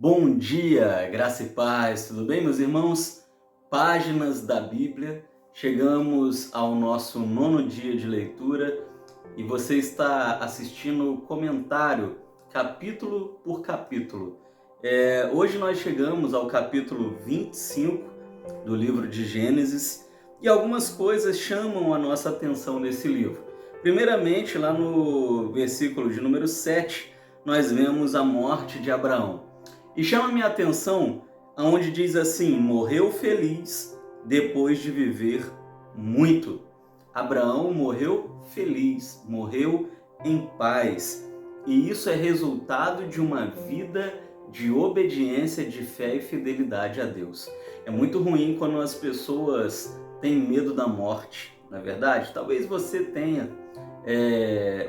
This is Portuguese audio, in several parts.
Bom dia, graça e paz, tudo bem, meus irmãos? Páginas da Bíblia, chegamos ao nosso 9º dia de leitura e você está assistindo o comentário, capítulo por capítulo. Hoje nós chegamos ao capítulo 25 do livro de Gênesis e algumas coisas chamam a nossa atenção nesse livro. Primeiramente, lá no versículo de número 7, nós vemos a morte de Abraão. E chama minha atenção aonde diz assim: morreu feliz depois de viver muito. Abraão morreu feliz, morreu em paz. E isso é resultado de uma vida de obediência, de fé e fidelidade a Deus. É muito ruim quando as pessoas têm medo da morte, não é verdade? Talvez você tenha,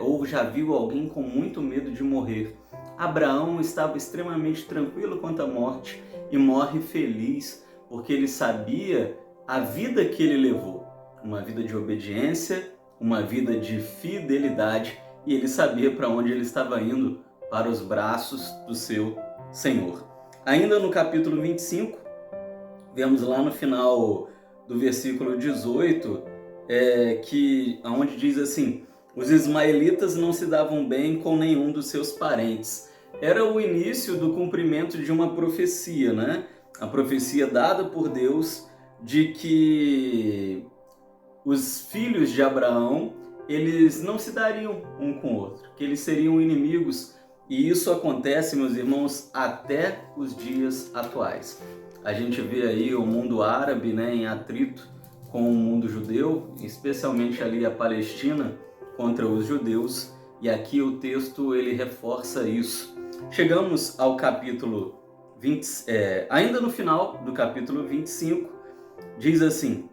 ou já viu alguém com muito medo de morrer. Abraão estava extremamente tranquilo quanto à morte e morre feliz, porque ele sabia a vida que ele levou, uma vida de obediência, uma vida de fidelidade, e ele sabia para onde ele estava indo, para os braços do seu Senhor. Ainda no capítulo 25, vemos lá no final do versículo 18, onde diz assim: os ismaelitas não se davam bem com nenhum dos seus parentes. Era o início do cumprimento de uma profecia, né? A profecia dada por Deus de que os filhos de Abraão, eles não se dariam um com o outro, que eles seriam inimigos. E isso acontece, meus irmãos, até os dias atuais. A gente vê aí o mundo árabe, né, em atrito com o mundo judeu, especialmente ali a Palestina contra os judeus, e aqui o texto ele reforça isso. Chegamos ao capítulo 20, ainda no final do capítulo 25, diz assim: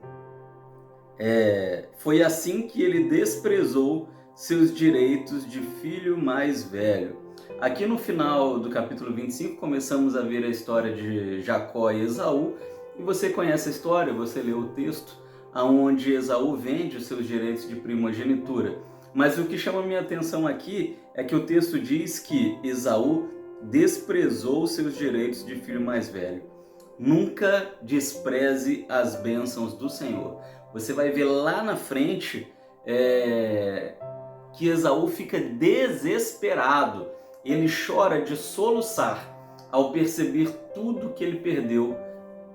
foi assim que ele desprezou seus direitos de filho mais velho. Aqui no final do capítulo 25 começamos a ver a história de Jacó e Esaú, e você conhece a história, você leu o texto, onde Esaú vende os seus direitos de primogenitura. Mas o que chama minha atenção aqui é que o texto diz que Esaú desprezou seus direitos de filho mais velho. Nunca despreze as bênçãos do Senhor. Você vai ver lá na frente que Esaú fica desesperado. Ele chora de soluçar ao perceber tudo que ele perdeu.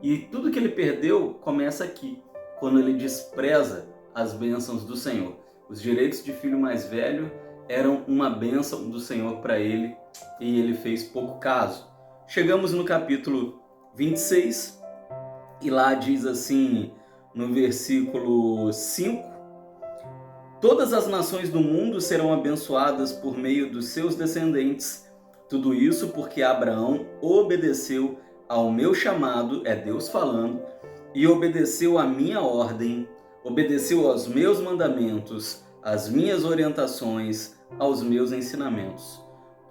E tudo que ele perdeu começa aqui, quando ele despreza as bênçãos do Senhor. Os direitos de filho mais velho eram uma bênção do Senhor para ele e ele fez pouco caso. Chegamos no capítulo 26 e lá diz assim, no versículo 5: todas as nações do mundo serão abençoadas por meio dos seus descendentes. Tudo isso porque Abraão obedeceu ao meu chamado, é Deus falando, e obedeceu à minha ordem, obedeceu aos meus mandamentos, às minhas orientações, aos meus ensinamentos.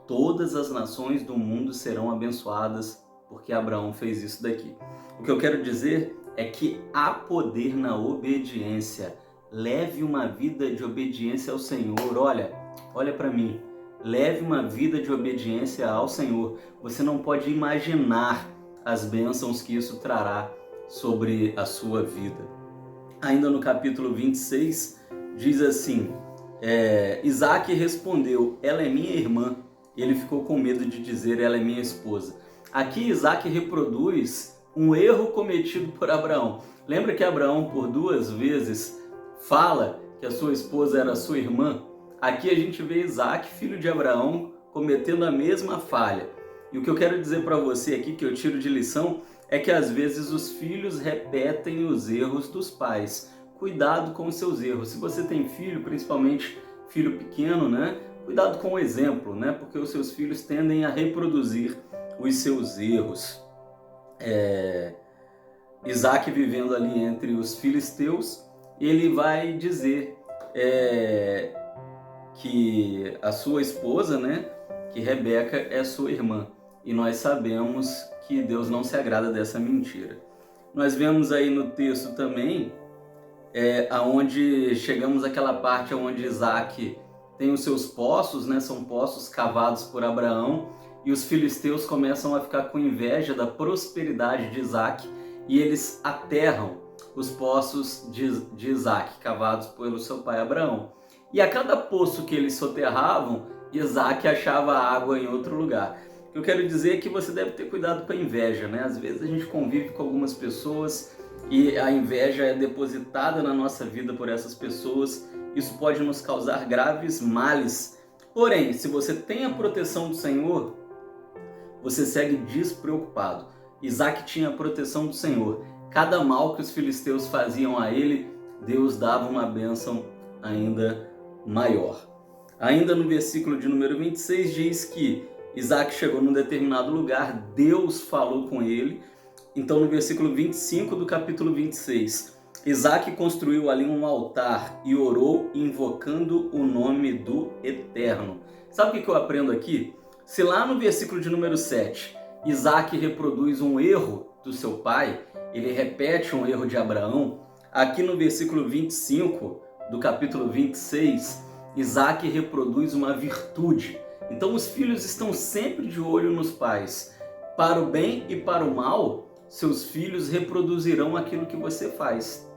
Todas as nações do mundo serão abençoadas porque Abraão fez isso daqui. O que eu quero dizer é que há poder na obediência. Leve uma vida de obediência ao Senhor. Olha para mim. Leve uma vida de obediência ao Senhor. Você não pode imaginar as bênçãos que isso trará sobre a sua vida. Ainda no capítulo 26, diz assim: Isaac respondeu, ela é minha irmã. Ele ficou com medo de dizer, ela é minha esposa. Aqui Isaac reproduz um erro cometido por Abraão. Lembra que Abraão por 2 vezes fala que a sua esposa era sua irmã? Aqui a gente vê Isaac, filho de Abraão, cometendo a mesma falha. E o que eu quero dizer para você aqui, que eu tiro de lição, é que às vezes os filhos repetem os erros dos pais. Cuidado com os seus erros. Se você tem filho, principalmente filho pequeno, né? Cuidado com o exemplo, né? Porque os seus filhos tendem a reproduzir os seus erros. Isaac, vivendo ali entre os filisteus, ele vai dizer que a sua esposa, né? Que Rebeca é sua irmã. E nós sabemos que Deus não se agrada dessa mentira. Nós vemos aí no texto também, aonde chegamos àquela parte onde Isaac tem os seus poços, né? São poços cavados por Abraão, e os filisteus começam a ficar com inveja da prosperidade de Isaac e eles aterram os poços de Isaac, cavados pelo seu pai Abraão. E a cada poço que eles soterravam, Isaac achava água em outro lugar. O que eu quero dizer é que você deve ter cuidado com a inveja, né? Às vezes a gente convive com algumas pessoas e a inveja é depositada na nossa vida por essas pessoas. Isso pode nos causar graves males. Porém, se você tem a proteção do Senhor, você segue despreocupado. Isaac tinha a proteção do Senhor. Cada mal que os filisteus faziam a ele, Deus dava uma bênção ainda maior. Ainda no versículo de número 26 diz que Isaac chegou num determinado lugar, Deus falou com ele. Então no versículo 25 do capítulo 26, Isaac construiu ali um altar e orou invocando o nome do Eterno. Sabe o que eu aprendo aqui? Se lá no versículo de número 7, Isaac reproduz um erro do seu pai, ele repete um erro de Abraão, aqui no versículo 25 do capítulo 26, Isaac reproduz uma virtude. Então os filhos estão sempre de olho nos pais. Para o bem e para o mal, seus filhos reproduzirão aquilo que você faz.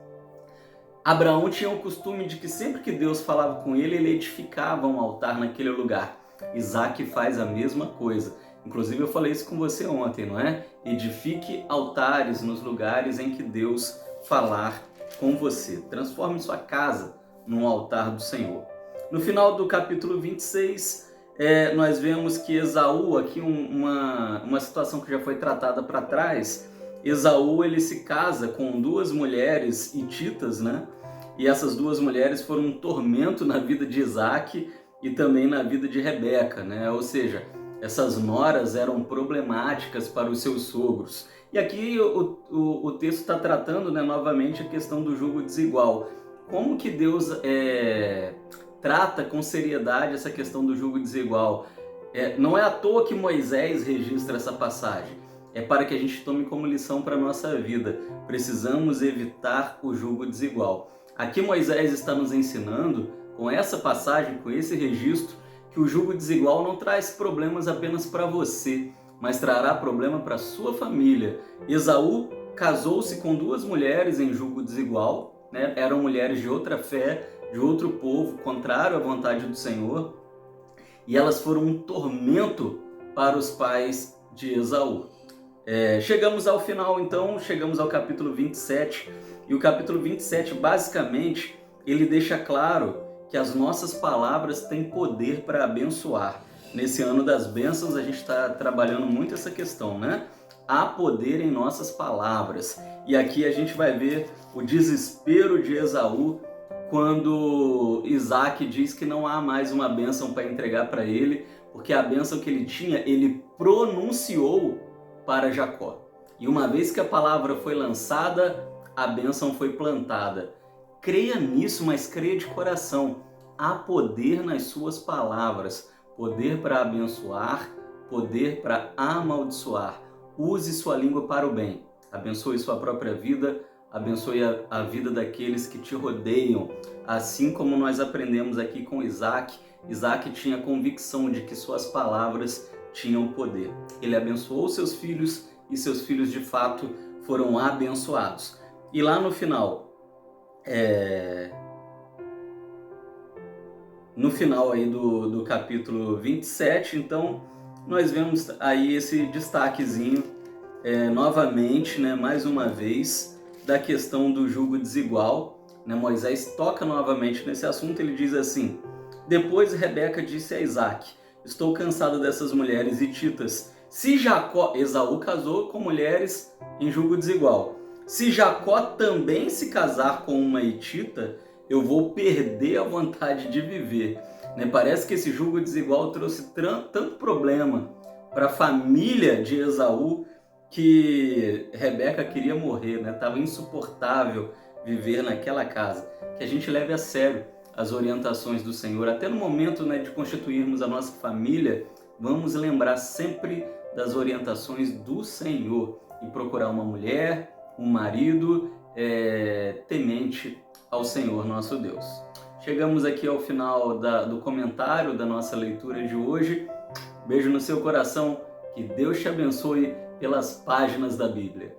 Abraão tinha o costume de que sempre que Deus falava com ele, ele edificava um altar naquele lugar. Isaac faz a mesma coisa. Inclusive eu falei isso com você ontem, não é? Edifique altares nos lugares em que Deus falar com você. Transforme sua casa num altar do Senhor. No final do capítulo 26, nós vemos que Esaú, aqui uma situação que já foi tratada para trás, Esaú ele se casa com duas mulheres hititas, né? E essas duas mulheres foram um tormento na vida de Isaac e também na vida de Rebeca, né? Ou seja, essas noras eram problemáticas para os seus sogros. E aqui o texto está tratando, né, novamente a questão do jugo desigual. Como que Deus trata com seriedade essa questão do jugo desigual? Não é à toa que Moisés registra essa passagem. É para que a gente tome como lição para a nossa vida. Precisamos evitar o jugo desigual. Aqui Moisés está nos ensinando, com essa passagem, com esse registro, que o jugo desigual não traz problemas apenas para você, mas trará problema para a sua família. Esaú casou-se com duas mulheres em jugo desigual, né? Eram mulheres de outra fé, de outro povo, contrário à vontade do Senhor, e elas foram um tormento para os pais de Esaú. Chegamos ao final, então, chegamos ao capítulo 27, e o capítulo 27, basicamente, ele deixa claro que as nossas palavras têm poder para abençoar. Nesse ano das bênçãos, a gente está trabalhando muito essa questão, né? Há poder em nossas palavras. E aqui a gente vai ver o desespero de Esaú quando Isaac diz que não há mais uma bênção para entregar para ele, porque a bênção que ele tinha, ele pronunciou para Jacó. E uma vez que a palavra foi lançada, a bênção foi plantada. Creia nisso, mas creia de coração. Há poder nas suas palavras, poder para abençoar, poder para amaldiçoar. Use sua língua para o bem. Abençoe sua própria vida, abençoe a vida daqueles que te rodeiam. Assim como nós aprendemos aqui com Isaac, Isaac tinha convicção de que suas palavras tinham poder. Ele abençoou seus filhos e seus filhos de fato foram abençoados. E lá no final, aí do capítulo 27, então, nós vemos aí esse destaquezinho, novamente, né, mais uma vez, da questão do jugo desigual. Né? Moisés toca novamente nesse assunto, ele diz assim: depois Rebeca disse a Isaac: estou cansado dessas mulheres hititas. Se Jacó, Esaú casou com mulheres em jugo desigual. Se Jacó também se casar com uma hitita, eu vou perder a vontade de viver. Né? Parece que esse jugo desigual trouxe tanto problema para a família de Esaú que Rebeca queria morrer, né? Estava insuportável viver naquela casa. Que a gente leve a sério as orientações do Senhor. Até no momento, né, de constituirmos a nossa família, vamos lembrar sempre das orientações do Senhor e procurar uma mulher, um marido temente ao Senhor nosso Deus. Chegamos aqui ao final do comentário da nossa leitura de hoje. Beijo no seu coração. Que Deus te abençoe pelas páginas da Bíblia.